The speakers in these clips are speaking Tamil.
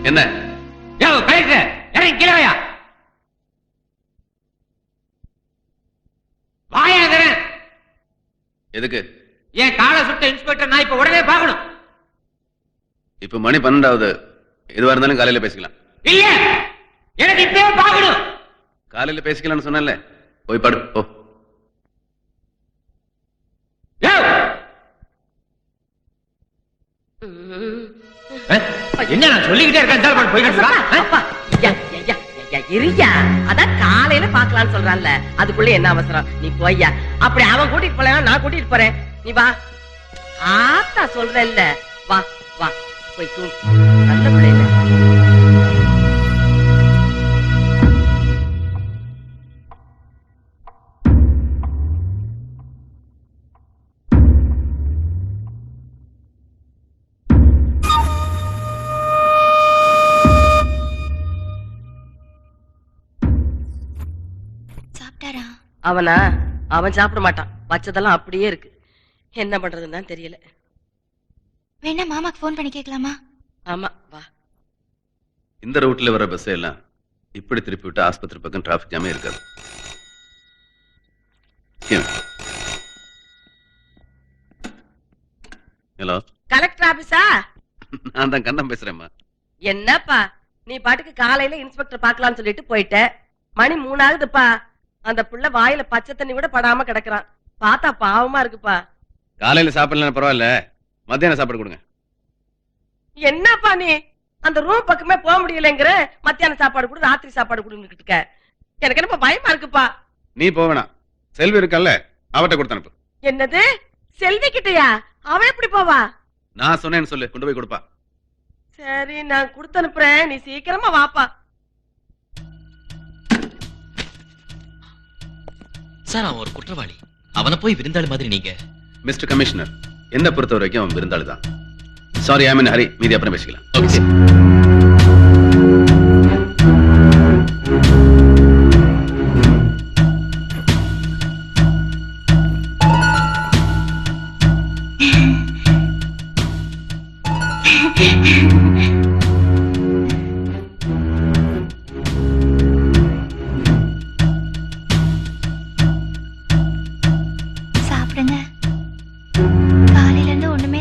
என்ன கீழே வாயா எதுக்கு? ஏன் காலை சுட்ட இன்ஸ்பெக்டர் நான் இப்ப உடனே பார்க்கணும். இப்ப மணி 12. எதுவா இருந்தாலும் காலையில பேசிக்கலாம். இல்ல, எனக்கு இப்பவே பார்க்கணும். காலையில பேசிக்கலாம்னு சொன்னேன்ல, போய் படு போ. என்ன நான் சொல்லிக்கிட்டே இருக்கேன். இருயா, அதான் காலையில பாக்கலாம்னு சொல்றான்ல, அதுக்குள்ள என்ன அவசரம்? நீ போய்யா. அப்படி அவன் கூட்டிட்டு போல நான் கூட்டிட்டு போறேன். நீ வா. ஆத்தா சொல்றேன்ல, வா வா போய் தூ. நல்ல பிள்ளைல. அவனா? அவன் சாப்பிட மாட்டான். வச்சதெல்லாம் அப்படியே இருக்கு. என்ன பண்றதுன்னு தான் தெரியல. வேணா மாமாக்கு போன் பண்ணி கேட்கலாமா? ஆமா, வா. இந்த ரூட்ல வர பஸ் எல்லாம் இப்படி திருப்பி விட்டு ஆஸ்பத்திரி பக்கம் டிராபிக் ஜாமே இருக்காது. ஹலோ, கலெக்டர் ஆபீஸா? நான் தான் கண்ணம் பேசுறேம்மா. என்னப்பா நீ பாட்டுக்கு காலையில இன்ஸ்பெக்டர் பாக்கலாம்னு சொல்லிட்டு போயிட்ட. மணி 3 ஆகுதுப்பா. அந்த புள்ள வாயில பச்சை தண்ணி கூட படாம கிடக்குறான். பார்த்தா பாவமா இருக்குப்பா. காலையில சாப்பிடலாம் பரவாயில்ல, மத்தியான சாப்பாடு கொடுங்க. என்னப்பா நீ அந்த ரூம் பக்கமே போக முடியலங்கிற? மத்தியான சாப்பாடு கொடு, ராத்திரி சாப்பாடு கொடுன்னு இருக்க. எனக்கு என்னப்பா பயமா இருக்குப்பா. நீ போவேனா? செல்வி இருக்கல்ல, அவட்ட கொடுத்து அனுப்பு. என்னது? செல்வி கிட்டயா? அவ எப்படி போவா? நான் சொன்னேன்னு சொல்லு, கொண்டு போய் கொடுப்பா. சரி, நான் கொடுத்து அனுப்புறேன். நீ சீக்கிரமா வாப்பா. சார், அவன் ஒரு குற்றவாளி. அவனை போய் விருந்தாளி மாதிரி நீங்க? மிஸ்டர் கமிஷனர், என்ன பொறுத்த வரைக்கும் அவன் விருந்தாளி தான். சாரி, ஐ மீன் ஹரி. மீதி அப்புறம் பேசிக்கலாம். ஓகே.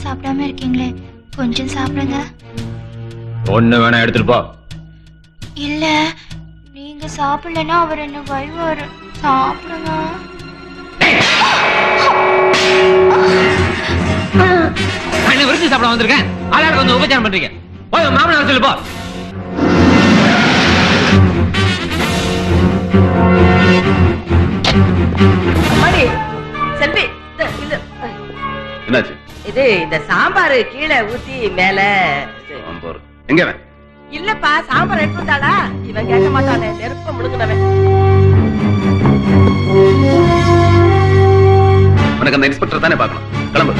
சாப்பிடாம இருக்கீங்களே, கொஞ்சம் சாப்பிடுங்க. ஒண்ணு வேணா எடுத்துட்டு போ. இல்ல, நீங்க சாப்பிடலன்னா அவர் என்ன வைவாரு. சாப்பிடுங்க. நான் விருத்தி சாப்பிட வந்திருக்கேன். ஆளாட வந்து உபச்சாரம் பண்றீங்க. போய் மாமனார் சொல்லு போ. மணி, செல்வி, என்னாச்சு? இது இந்த சாம்பார் கீழே ஊத்தி மேல. சாம்பார் எங்க? இல்லப்பா, சாம்பார் எடுத்து வந்தாளா? இவன் கேட்க மாட்டானே, நெருப்ப முழுங்கினவன். உனக்கு அந்த இன்ஸ்பெக்டர் தானே பார்க்கணும். கிளம்பு.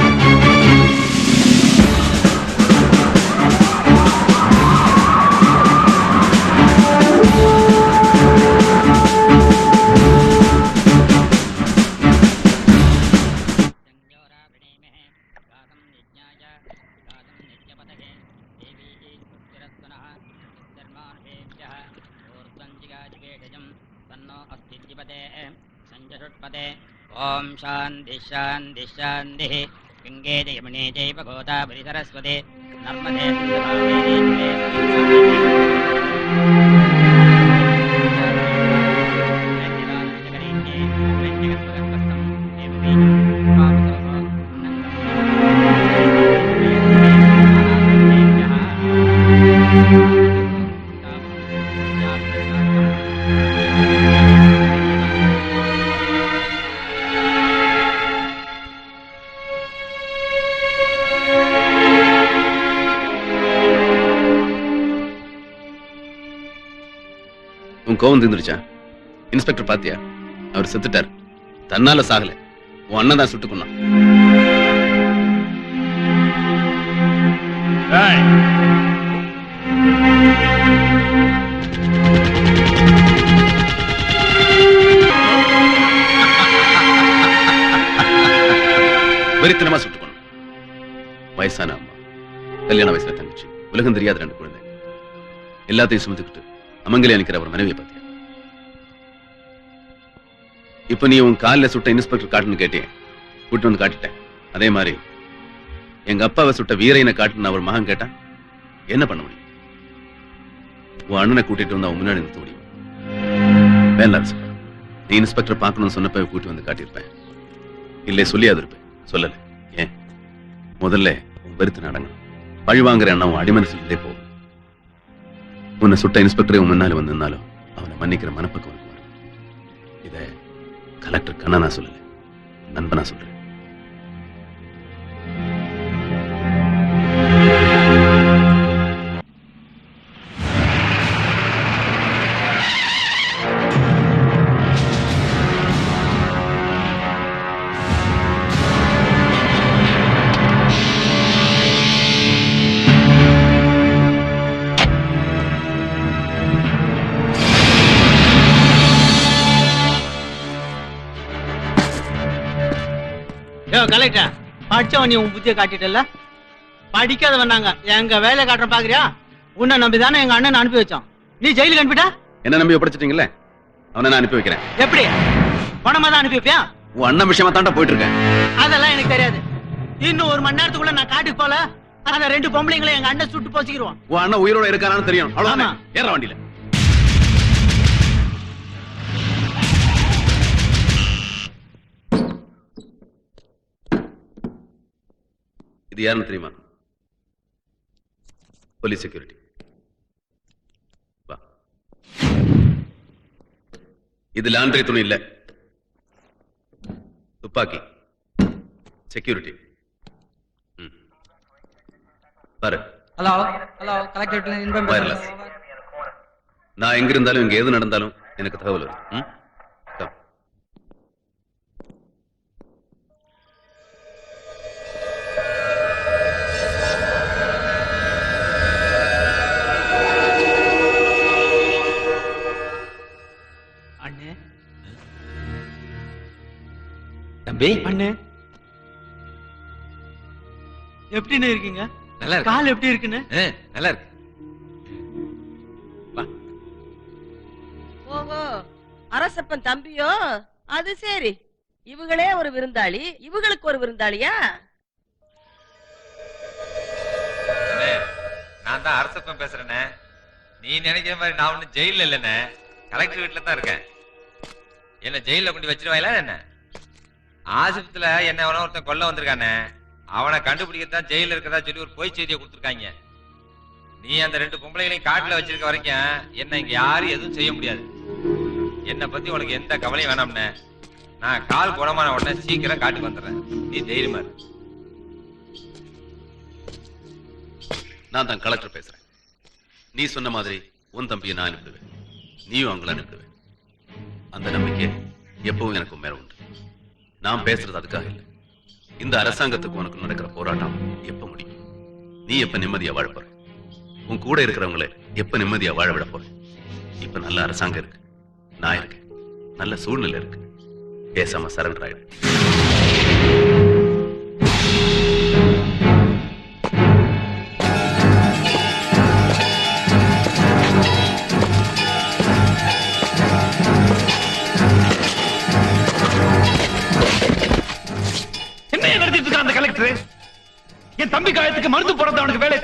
ओम शांति शांति शांति गंगे यमुने चैव गोदावरी सरस्वती नर्मदे கோவம் தீர்ந்துருச்சா? இன்ஸ்பெக்டர் பாத்தியா? அவர் செத்துட்டார். தன்னால சாகல, உன் அண்ணன் தான் சுட்டுக் கொன்னான். வெறித்தனமா சுட்டுக் கொன்னான். வயசான அம்மா, கல்யாண வயசுல தங்கச்சி, உலகம் தெரியாத 2 குழந்தை. எல்லாத்தையும் சுமந்துக்கிட்டு அமங்கலியா நிக்கிற அவர் மனைவியை பார்த்தியா? இப்ப நீ உன் காலில் சுட்ட இன்ஸ்பெக்டர் காட்டுன்னு கேட்டேன், கூட்டு வந்து காட்டிட்டேன். அதே மாதிரி எங்க அப்பாவை சுட்ட வீரையனை காட்டுன்னு அவர் மகன் கேட்டான், என்ன பண்ண முடியும்? உன் அண்ணனை கூட்டிட்டு வந்து அவன் முன்னாடி நிறுத்த முடியும்? வேண்டாம் சார், நீ இன்ஸ்பெக்டர் பார்க்கணும்னு சொன்னப்ப கூட்டி வந்து காட்டியிருப்பேன். இல்லை சொல்லியாது இருப்பேன், சொல்லல. ஏன்? முதல்ல உன் வெறுத்து நடங்கணும். பழி வாங்குற எண்ணம் உன் அடிமனசுல இருந்தே போகும். உன்னை சுட்ட இன்ஸ்பெக்டரே உன் முன்னால வந்து நின்னாலும் அவனை மன்னிக்கிற மனப்பக்கம் உனக்கு வரும். இத கலெக்டர் கண்ணனா சொல்லல, நண்பனா சொல்றேன். கலெக்டர் படிச்சவன் நீ உன் புத்திய காட்டிட்டல, படிக்காதவன் நாங்க எங்க வேலை காட்டுற பாக்குறியா? உன்னை நம்பிதானே எங்க அண்ணன் அனுப்பி வச்சோம். நீ ஜெயிலுக்கு அனுப்பிட்டா? என்ன நம்பி ஒப்படைச்சிட்டீங்கல்ல, அவனை நான் அனுப்பி வைக்கிறேன். எப்படி பணமா தான் அனுப்பி வைப்பியா? உன் அண்ணன் விஷயமா தாண்டா போயிட்டு இருக்கேன். அதெல்லாம் எனக்கு தெரியாது. இன்னும் ஒரு மணி நேரத்துக்குள்ள நான் காட்டுக்கு போல அந்த 2 பொம்பளைங்களை எங்க அண்ணன் சுட்டு போச்சுக்கிடுவான். உன் அண்ணன் உயிரோட இருக்கானான்னு தெரியும், அவ்வளவுதான். ஏற வண்டியில. இது யாருன்னு தெரியுமா? Police security. வா. இது லாண்டரி துணி இல்ல, துப்பாக்கி. செக்யூரிட்டி. பாரு. Hello hello collector wireless. நான் எங்க இருந்தாலும் இங்க எது நடந்தாலும் எனக்கு தகவல் வரும். அண்ணே தம்பி, அண்ணே எப்படின்னு இருக்கீங்க? நல்லா இருக்கு. கால் எப்படி இருக்குன்னு? நல்லா இருக்கு. ஓஹோ, அரசப்பன் தம்பியோ? அது சரி. இவங்களே ஒரு விருந்தாளி, இவங்களுக்கு ஒரு விருந்தாளியா? நான் தான் அரசப்பன் பேசுறேனே. நீ நினைக்கிற மாதிரி நான் ஒன்னும் ஜெயில இல்லைண்ணே, கலெக்டர் வீட்டுல தான் இருக்கேன். என்ன ஜெயில கொண்டு வச்சிருவாயில என்ன? ஆசிபத்துல என்ன அவன ஒருத்தன் கொல்ல வந்திருக்கானே, அவனை கண்டுபிடிக்கத்தான் ஜெயில இருக்கதா சொல்லி ஒரு பொய் செய்தியை கொடுத்துருக்காங்க. நீ அந்த 2 பொம்பளைகளையும் காட்டுல வச்சிருக்க வரைக்கும் என்ன இங்க யாரும் எதுவும் செய்ய முடியாது. என்னை பத்தி உனக்கு எந்த கவலையும் வேணாம்னே. நான் கால் குணமான உடனே சீக்கிரம் காட்டுக்கு வந்துடுறேன். நீ தைரியமா இரு. நான் தான் கலெக்டர் பேசுறேன். நீ சொன்ன மாதிரி உன் தம்பியை நான் அனுப்பிடுவேன், நீயும் அவங்கள அனுப்பிடுவேன். அந்த நம்பிக்கை எப்பவும் எனக்கு மேல உண்டு. நான் பேசுறது அதுக்காக இல்லை. இந்த அரசாங்கத்துக்கு உனக்கு நடக்கிற போராட்டம் எப்ப முடியும்? நீ எப்ப நிம்மதியா வாழ போற? உன் கூட இருக்கிறவங்களை எப்ப நிம்மதியா வாழ விட போற? இப்ப நல்ல அரசாங்கம் இருக்கு, நான் இருக்கேன், நல்ல சூழ்நிலை இருக்கு. பேசாம சரண்டர் ஆயிடு. என்ன நடத்திட்டு இருக்க அந்த கலெக்டர்? என் தம்பி காயத்துக்கு மருந்து போறது அவனுக்கு வேலை